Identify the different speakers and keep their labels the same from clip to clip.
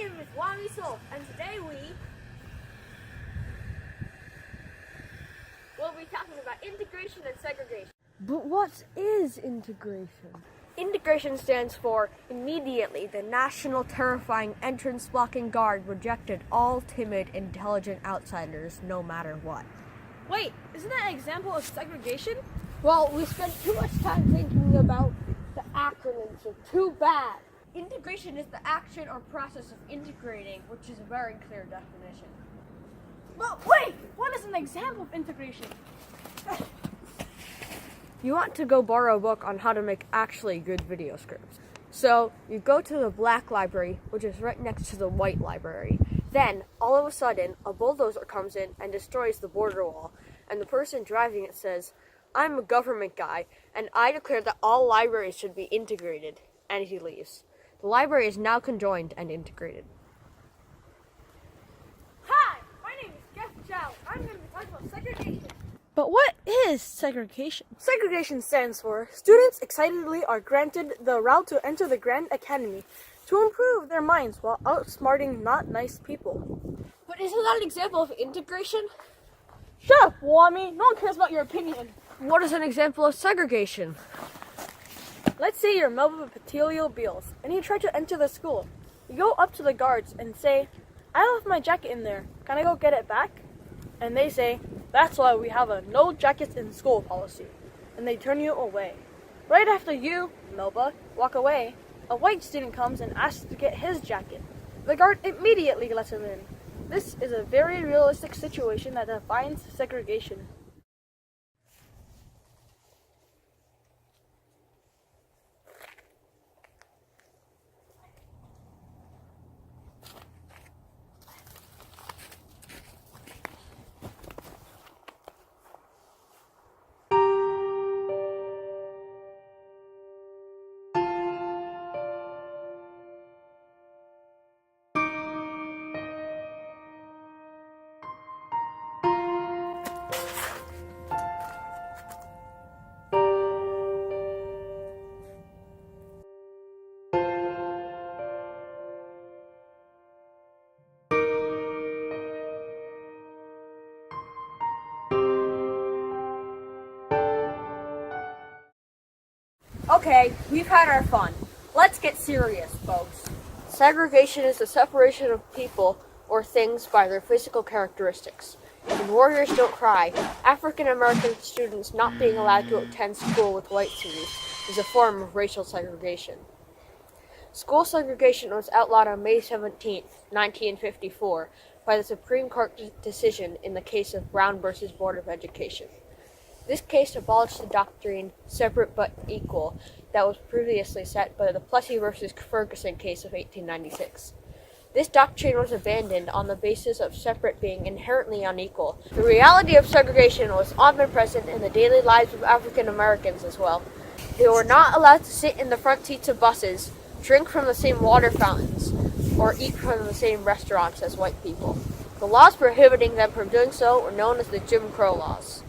Speaker 1: name is Wami Sol, and today we will be talking about integration and segregation.
Speaker 2: But what is integration?
Speaker 1: Integration stands for immediately the national terrifying entrance blocking guard rejected all timid, intelligent outsiders no matter what.
Speaker 2: Wait, isn't that an example of segregation?
Speaker 1: Well, we spent too much time thinking about the acronyms, so too bad. Integration is the action or process of integrating, which is a very clear definition.
Speaker 2: Well, wait, what is an example of integration?
Speaker 1: You want to go borrow a book on how to make actually good video scripts. So you go to the black library, which is right next to the white library. Then, all of a sudden, a bulldozer comes in and destroys the border wall, and the person driving it says, "I'm a government guy, and I declare that all libraries should be integrated," and he leaves. The library is now conjoined and integrated.
Speaker 2: Hi, my name is Jeffery. I'm going to be talking about segregation. But what is segregation? Segregation stands for students excitedly are granted the route to enter the Grand Academy to improve their minds while outsmarting not nice people.
Speaker 1: But isn't that an example of integration?
Speaker 2: Shut up, Wami. No one cares about your opinion.
Speaker 1: What is an example of segregation?
Speaker 2: Let's say you're Melba Petilio Beals, and you try to enter the school. You go up to the guards and say, "I left my jacket in there. Can I go get it back?" And they say, "That's why we have a no jackets in school policy." And they turn you away. Right after you, Melba, walk away, a white student comes and asks to get his jacket. The guard immediately lets him in. This is a very realistic situation that defines segregation.
Speaker 1: Okay, we've had our fun. Let's get serious, folks. Segregation is the separation of people or things by their physical characteristics. In Warriors Don't Cry, African American students not being allowed to attend school with white students is a form of racial segregation. School segregation was outlawed on May 17, 1954, by the Supreme Court decision in the case of Brown v. Board of Education. This case abolished the doctrine separate but equal that was previously set by the Plessy v. Ferguson case of 1896. This doctrine was abandoned on the basis of separate being inherently unequal. The reality of segregation was omnipresent in the daily lives of African Americans as well. They were not allowed to sit in the front seats of buses, drink from the same water fountains, or eat from the same restaurants as white people. The laws prohibiting them from doing so were known as the Jim Crow laws.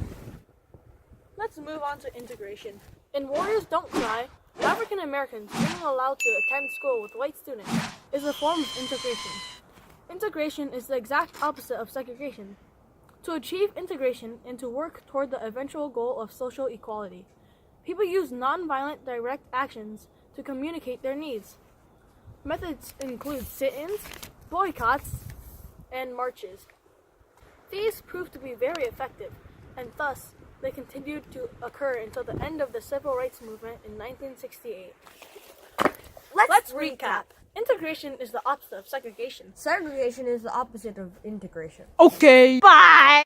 Speaker 2: Let's move on to integration. In Warriors Don't Cry, African Americans being allowed to attend school with white students is a form of integration. Integration is the exact opposite of segregation. To achieve integration and to work toward the eventual goal of social equality, people use nonviolent direct actions to communicate their needs. Methods include sit-ins, boycotts, and marches. These proved to be very effective, and thus they continued to occur until the end of the civil rights movement in 1968. Let's recap. Integration is the opposite of segregation.
Speaker 1: Segregation is the opposite of integration.
Speaker 2: Okay, bye!